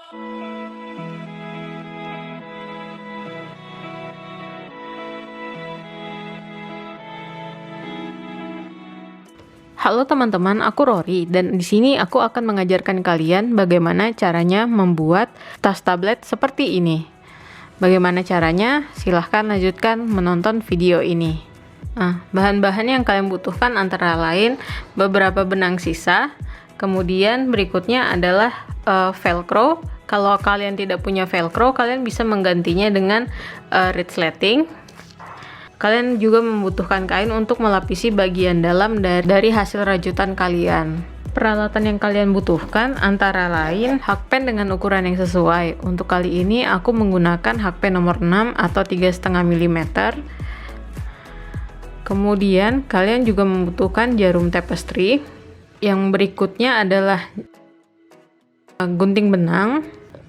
Halo teman-teman, aku Rory dan di sini aku akan mengajarkan kalian bagaimana caranya membuat tas tablet seperti ini. Bagaimana caranya? Silahkan lanjutkan menonton video ini. Bahan-bahan yang kalian butuhkan antara lain beberapa benang sisa, kemudian berikutnya adalah velcro. Kalau kalian tidak punya velcro, kalian bisa menggantinya dengan resleting. Kalian juga membutuhkan kain untuk melapisi bagian dalam dari hasil rajutan kalian. Peralatan yang kalian butuhkan antara lain hakpen dengan ukuran yang sesuai. Untuk kali ini aku menggunakan hakpen nomor 6 atau 3,5 mm. Kemudian kalian juga membutuhkan jarum tapestry. Yang berikutnya adalah gunting benang.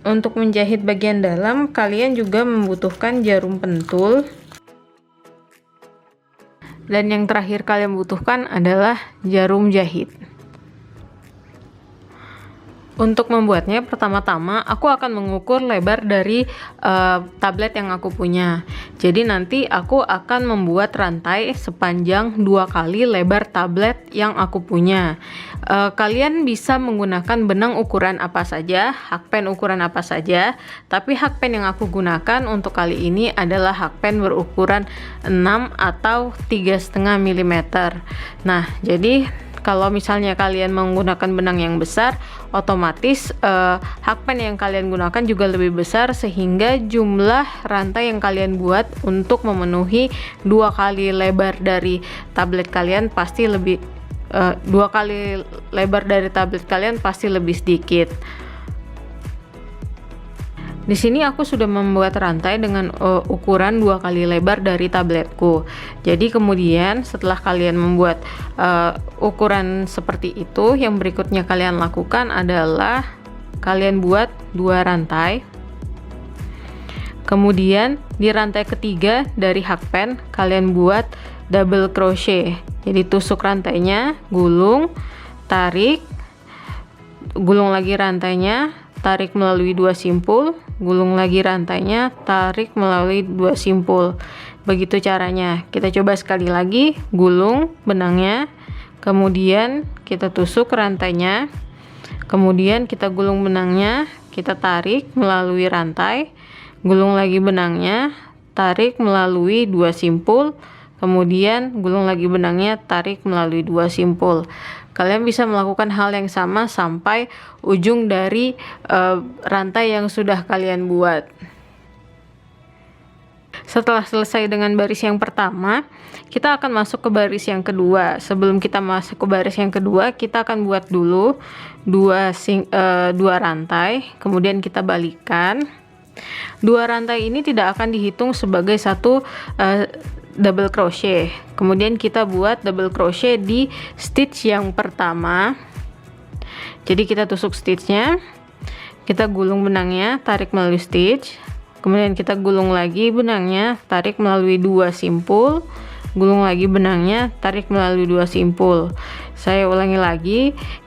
Untuk menjahit bagian dalam, kalian juga membutuhkan jarum pentul. Dan yang terakhir kalian butuhkan adalah jarum jahit. Untuk membuatnya, pertama-tama aku akan mengukur lebar dari tablet yang aku punya. Jadi nanti aku akan membuat rantai sepanjang 2 kali lebar tablet yang aku punya. Kalian bisa menggunakan benang ukuran apa saja, hakpen ukuran apa saja, tapi hakpen yang aku gunakan untuk kali ini adalah hakpen berukuran 6 atau 3,5 mm. Nah, jadi kalau misalnya kalian menggunakan benang yang besar, otomatis hakpen yang kalian gunakan juga lebih besar, sehingga jumlah rantai yang kalian buat untuk memenuhi 2 kali lebar dari tablet kalian pasti lebih 2 kali lebar dari tablet kalian pasti lebih sedikit. Di sini aku sudah membuat rantai dengan ukuran 2 kali lebar dari tabletku. Jadi kemudian setelah kalian membuat ukuran seperti itu, yang berikutnya kalian lakukan adalah kalian buat 2 rantai. Kemudian di rantai ketiga dari hakpen kalian buat double crochet. Jadi tusuk rantainya, gulung, tarik, gulung lagi rantainya, tarik melalui 2 simpul, gulung lagi rantainya, tarik melalui 2 simpul. Begitu caranya. Kita coba sekali lagi, gulung benangnya, kemudian kita tusuk rantainya, kemudian kita gulung benangnya, kita tarik melalui rantai, gulung lagi benangnya, tarik melalui 2 simpul, kemudian gulung lagi benangnya, tarik melalui 2 simpul. Kalian bisa melakukan hal yang sama sampai ujung dari rantai yang sudah kalian buat. Setelah selesai dengan baris yang pertama, kita akan masuk ke baris yang kedua. Sebelum kita masuk ke baris yang kedua, kita akan buat dulu 2 rantai, kemudian kita balikan. 2 rantai ini tidak akan dihitung sebagai satu double crochet. Kemudian kita buat double crochet di stitch yang pertama. Jadi kita tusuk stitchnya, kita gulung benangnya, tarik melalui stitch, kemudian kita gulung lagi benangnya, tarik melalui 2 simpul, gulung lagi benangnya, tarik melalui 2 simpul. Saya ulangi lagi,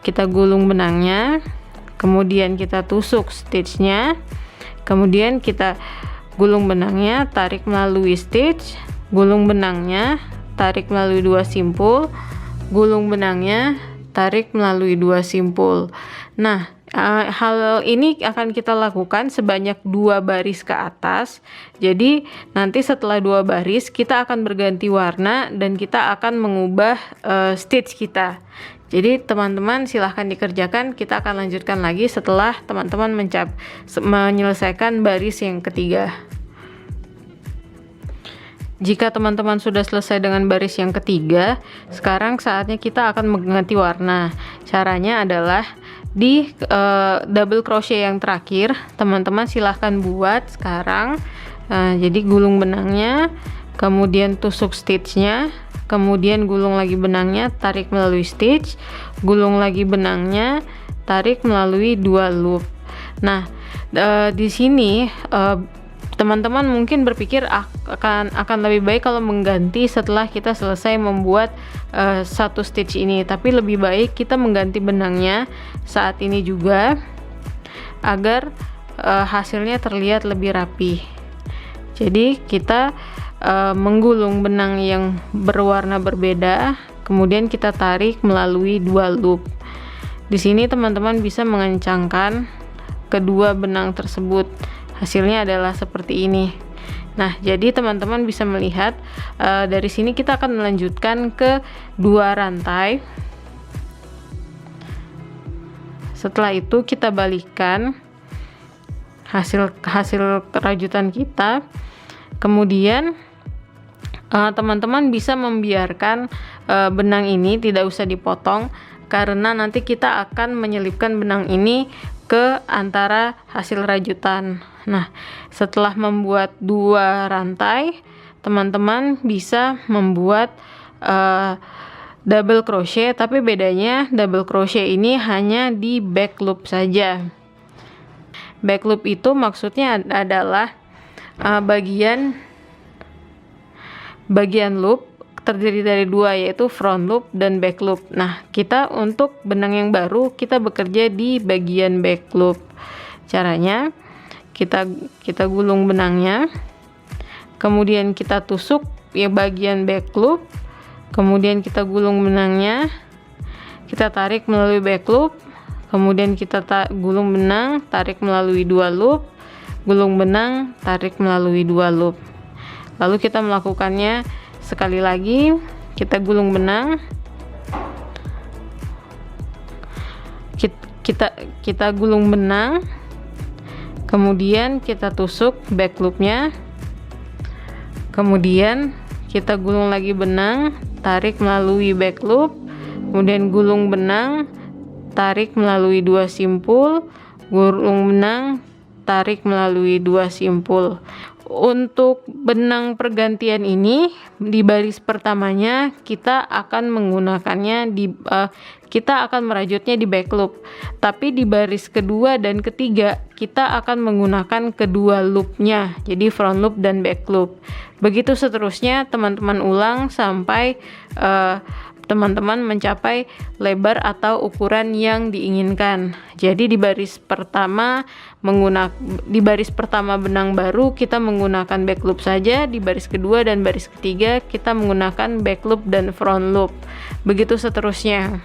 kita gulung benangnya, kemudian kita tusuk stitchnya, kemudian kita gulung benangnya, tarik melalui stitch, gulung benangnya, tarik melalui 2 simpul, gulung benangnya, tarik melalui 2 simpul. Nah, hal ini akan kita lakukan sebanyak 2 baris ke atas. Jadi nanti setelah 2 baris kita akan berganti warna dan kita akan mengubah stitch kita. Jadi teman-teman silahkan dikerjakan. Kita akan lanjutkan lagi setelah teman-teman menyelesaikan baris yang ketiga. Jika teman-teman sudah selesai dengan baris yang ketiga, sekarang saatnya kita akan mengganti warna. Caranya adalah di double crochet yang terakhir, teman-teman silahkan buat sekarang. Jadi gulung benangnya, kemudian tusuk stitchnya, kemudian gulung lagi benangnya, tarik melalui stitch, gulung lagi benangnya, tarik melalui 2 loop. Nah, di sini teman-teman mungkin berpikir akan lebih baik kalau mengganti setelah kita selesai membuat satu stitch ini, tapi lebih baik kita mengganti benangnya saat ini juga agar hasilnya terlihat lebih rapi. Jadi kita menggulung benang yang berwarna berbeda, kemudian kita tarik melalui 2 loop. Di sini teman-teman bisa mengencangkan kedua benang tersebut. Hasilnya adalah seperti ini. Nah, jadi teman-teman bisa melihat dari sini kita akan melanjutkan ke 2 rantai. Setelah itu kita balikkan hasil rajutan kita. Kemudian teman-teman bisa membiarkan benang ini tidak usah dipotong, karena nanti kita akan menyelipkan benang ini ke antara hasil rajutan. Nah, setelah membuat 2 rantai, teman-teman bisa membuat double crochet, tapi bedanya double crochet ini hanya di back loop saja. Back loop itu maksudnya adalah bagian loop terdiri dari 2, yaitu front loop dan back loop. Nah, kita untuk benang yang baru kita bekerja di bagian back loop. Caranya kita gulung benangnya, kemudian kita tusuk ya bagian back loop, kemudian kita gulung benangnya, kita tarik melalui back loop, kemudian kita gulung benang, tarik melalui 2 loop, gulung benang, tarik melalui 2 loop. Lalu kita melakukannya sekali lagi. Kita gulung benang, kita gulung benang, kemudian kita tusuk back loopnya, kemudian kita gulung lagi benang, tarik melalui back loop, kemudian gulung benang, tarik melalui 2 simpul, gulung benang, tarik melalui 2 simpul. Untuk benang pergantian ini di baris pertamanya kita akan menggunakannya kita akan merajutnya di back loop, tapi di baris kedua dan ketiga kita akan menggunakan kedua loopnya, jadi front loop dan back loop. Begitu seterusnya teman-teman ulang sampai teman-teman mencapai lebar atau ukuran yang diinginkan. Jadi di baris pertama benang baru kita menggunakan back loop saja, di baris kedua dan baris ketiga kita menggunakan back loop dan front loop. Begitu seterusnya.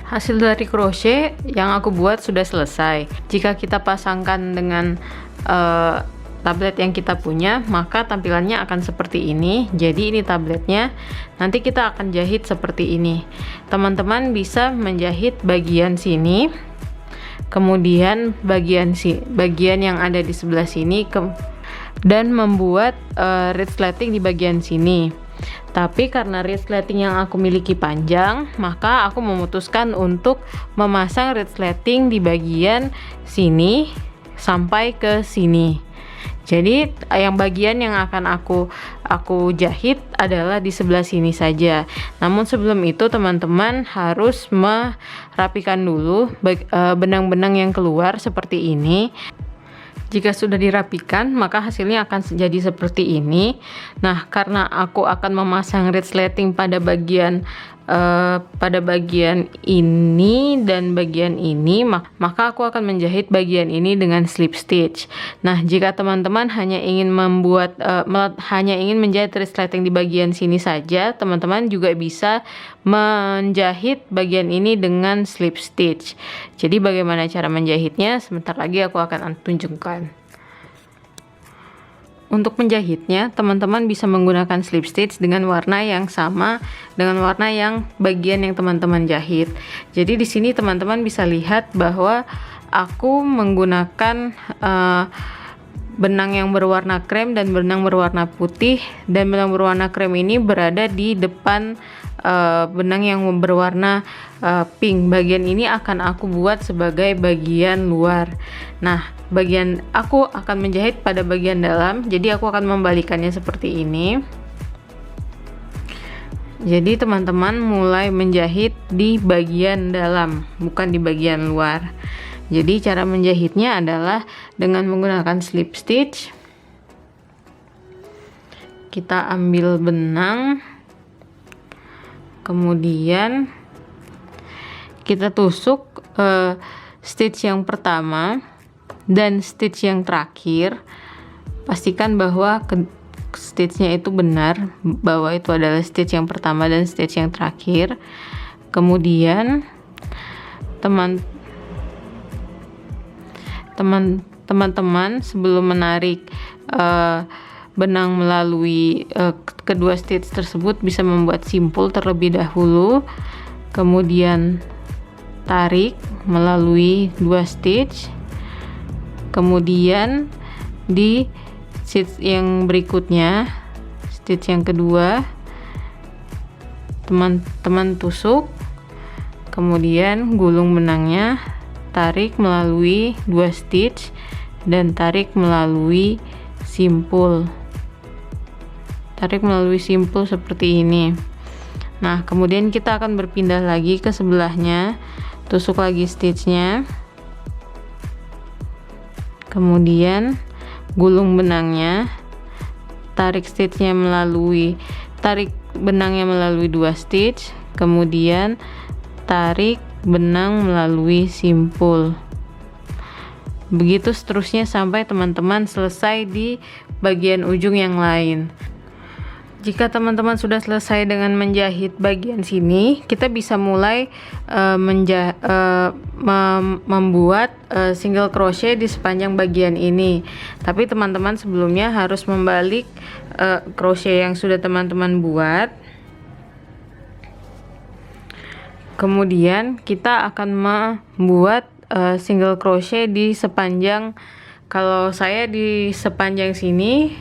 Hasil dari crochet yang aku buat sudah selesai. Jika kita pasangkan dengan tablet yang kita punya, maka tampilannya akan seperti ini. Jadi ini tabletnya. Nanti kita akan jahit seperti ini. Teman-teman bisa menjahit bagian sini, kemudian bagian yang ada di sebelah sini, dan membuat resleting di bagian sini. Tapi karena resleting yang aku miliki panjang, maka aku memutuskan untuk memasang resleting di bagian sini sampai ke sini. Jadi yang bagian yang akan aku jahit adalah di sebelah sini saja. Namun sebelum itu teman-teman harus merapikan dulu benang-benang yang keluar seperti ini. Jika sudah dirapikan, maka hasilnya akan jadi seperti ini. Nah, karena aku akan memasang resleting pada bagian ini dan bagian ini, maka aku akan menjahit bagian ini dengan slip stitch. Nah, jika teman-teman hanya ingin menjahit resleting di bagian sini saja, teman-teman juga bisa menjahit bagian ini dengan slip stitch. Jadi bagaimana cara menjahitnya? Sebentar lagi aku akan tunjukkan. Untuk menjahitnya, teman-teman bisa menggunakan slip stitch dengan warna yang sama dengan warna yang bagian yang teman-teman jahit. Jadi di sini teman-teman bisa lihat bahwa aku menggunakan benang yang berwarna krem dan benang berwarna putih, dan benang berwarna krem ini berada di depan benang yang berwarna pink. Bagian ini akan aku buat sebagai bagian luar. Nah, aku akan menjahit pada bagian dalam, jadi aku akan membalikannya seperti ini. Jadi teman-teman mulai menjahit di bagian dalam, bukan di bagian luar. Jadi cara menjahitnya adalah dengan menggunakan slip stitch. Kita ambil benang, kemudian kita tusuk stitch yang pertama dan stitch yang terakhir, pastikan bahwa stitchnya itu benar, bahwa itu adalah stitch yang pertama dan stitch yang terakhir. Kemudian teman-teman sebelum menarik benang melalui kedua stitch tersebut bisa membuat simpul terlebih dahulu, kemudian tarik melalui 2 stitch, kemudian di stitch yang berikutnya, stitch yang kedua, teman-teman tusuk, kemudian gulung benangnya, tarik melalui 2 stitch dan tarik melalui simpul. Tarik melalui simpul seperti ini. Nah, kemudian kita akan berpindah lagi ke sebelahnya, tusuk lagi stitchnya, kemudian gulung benangnya, tarik benangnya melalui 2 stitch, kemudian tarik benang melalui simpul. Begitu seterusnya sampai teman-teman selesai di bagian ujung yang lain. Jika teman-teman sudah selesai dengan menjahit bagian sini, kita bisa mulai membuat single crochet di sepanjang bagian ini. Tapi teman-teman sebelumnya harus membalik crochet yang sudah teman-teman buat. Kemudian kita akan membuat single crochet di sepanjang, kalau saya di sepanjang sini,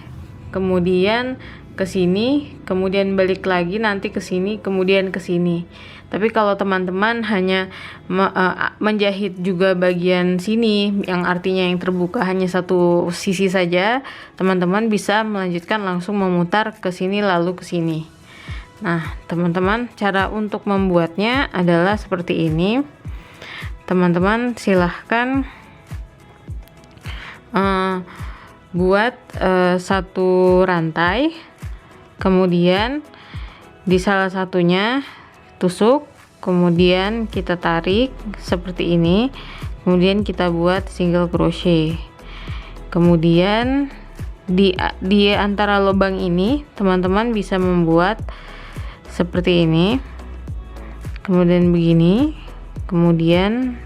kemudian ke sini, kemudian balik lagi, nanti ke sini, kemudian ke sini. Tapi kalau teman-teman hanya menjahit juga bagian sini, yang artinya yang terbuka hanya satu sisi saja, teman-teman bisa melanjutkan langsung memutar ke sini lalu ke sini. Nah, teman-teman, cara untuk membuatnya adalah seperti ini. Teman-teman silahkan buat satu rantai, kemudian di salah satunya tusuk, kemudian kita tarik seperti ini, kemudian kita buat single crochet. Kemudian di antara lubang ini teman-teman bisa membuat seperti ini, kemudian begini, kemudian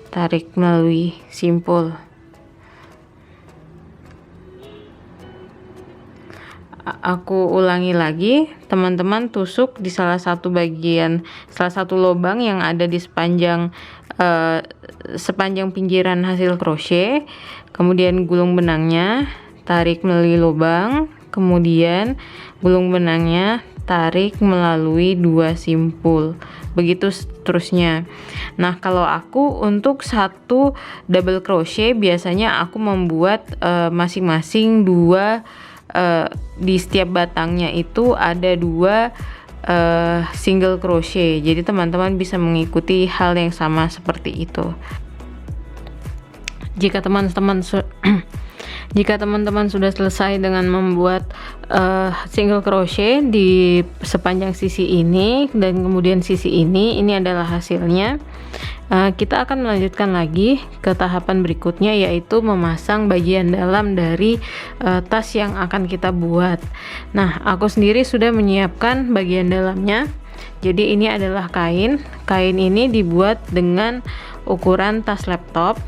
tarik melalui simpul. Aku ulangi lagi, teman-teman tusuk di salah satu lubang yang ada di sepanjang pinggiran hasil crochet, kemudian gulung benangnya, tarik melalui lubang, kemudian gulung benangnya, tarik melalui 2 simpul, begitu seterusnya. Nah, kalau aku untuk satu double crochet biasanya aku membuat masing-masing 2 di setiap batangnya itu ada 2 single crochet. Jadi teman-teman bisa mengikuti hal yang sama seperti itu. Jika teman-teman sudah selesai dengan membuat single crochet di sepanjang sisi ini dan kemudian sisi ini adalah hasilnya. Kita akan melanjutkan lagi ke tahapan berikutnya, yaitu memasang bagian dalam dari tas yang akan kita buat. Nah, aku sendiri sudah menyiapkan bagian dalamnya. Jadi ini adalah kain ini dibuat dengan ukuran tas laptop,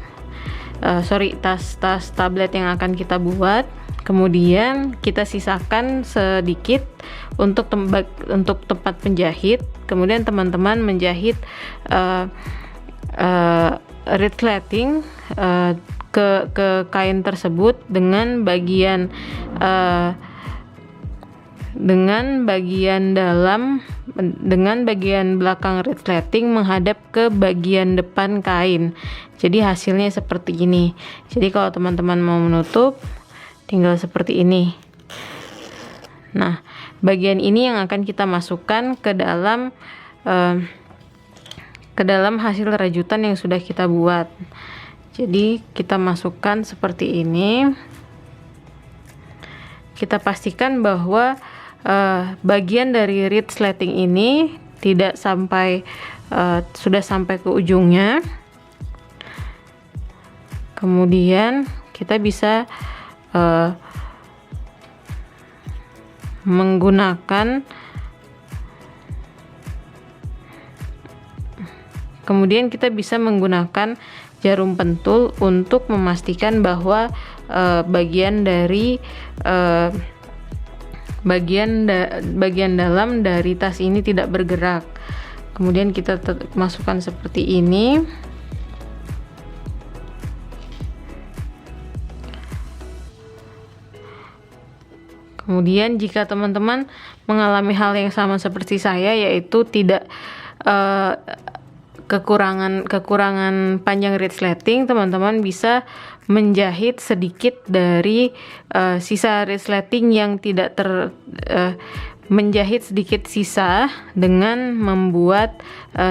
tas tablet yang akan kita buat. Kemudian kita sisakan sedikit untuk tempat penjahit. Kemudian teman-teman menjahit resleting ke kain tersebut dengan bagian dalam, dengan bagian belakang resleting menghadap ke bagian depan kain. Jadi hasilnya seperti ini. Jadi kalau teman-teman mau menutup, tinggal seperti ini. Nah, bagian ini yang akan kita masukkan ke dalam hasil rajutan yang sudah kita buat. Jadi kita masukkan seperti ini. Kita pastikan bahwa bagian dari resleting ini tidak sudah sampai ke ujungnya. Kemudian kita bisa menggunakan jarum pentul untuk memastikan bahwa bagian dalam dari tas ini tidak bergerak. Kemudian kita masukkan seperti ini. Kemudian jika teman-teman mengalami hal yang sama seperti saya, yaitu tidak kekurangan panjang resleting, teman-teman bisa menjahit sedikit dari sisa resleting yang tidak menjahit sedikit sisa dengan membuat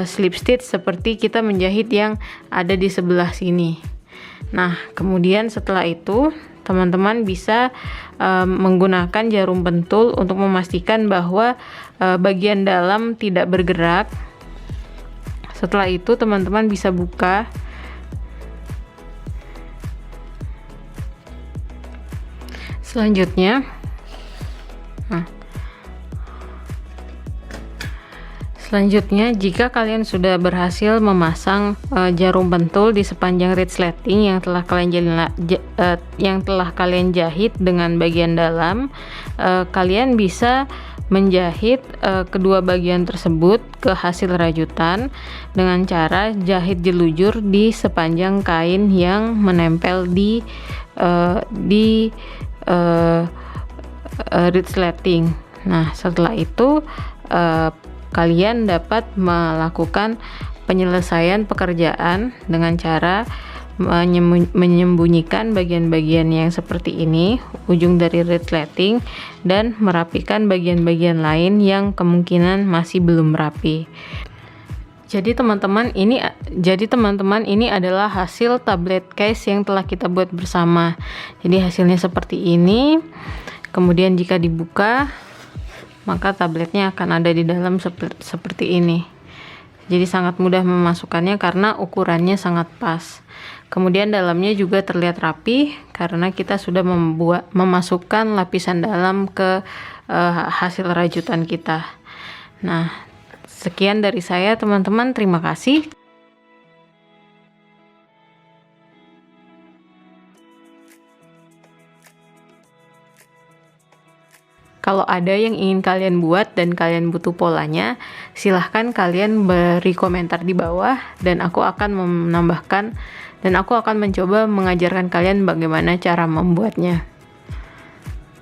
slip stitch seperti kita menjahit yang ada di sebelah sini. Nah, kemudian setelah itu teman-teman bisa menggunakan jarum pentul untuk memastikan bahwa bagian dalam tidak bergerak. Setelah itu teman-teman bisa buka. Selanjutnya, jika kalian sudah berhasil memasang jarum pentul di sepanjang resleting yang telah kalian jahit dengan bagian dalam, kalian bisa menjahit kedua bagian tersebut ke hasil rajutan dengan cara jahit jelujur di sepanjang kain yang menempel di resleting. Nah, setelah itu kalian dapat melakukan penyelesaian pekerjaan dengan cara menyembunyikan bagian-bagian yang seperti ini, ujung dari resleting, dan merapikan bagian-bagian lain yang kemungkinan masih belum rapi. Jadi teman-teman, ini adalah hasil tablet case yang telah kita buat bersama. Jadi hasilnya seperti ini. Kemudian jika dibuka, maka tabletnya akan ada di dalam seperti ini. Jadi sangat mudah memasukkannya karena ukurannya sangat pas. Kemudian dalamnya juga terlihat rapi karena kita sudah memasukkan lapisan dalam ke hasil rajutan kita. Nah, sekian dari saya teman-teman, terima kasih. Kalau ada yang ingin kalian buat dan kalian butuh polanya, silahkan kalian beri komentar di bawah dan aku akan menambahkan dan aku akan mencoba mengajarkan kalian bagaimana cara membuatnya.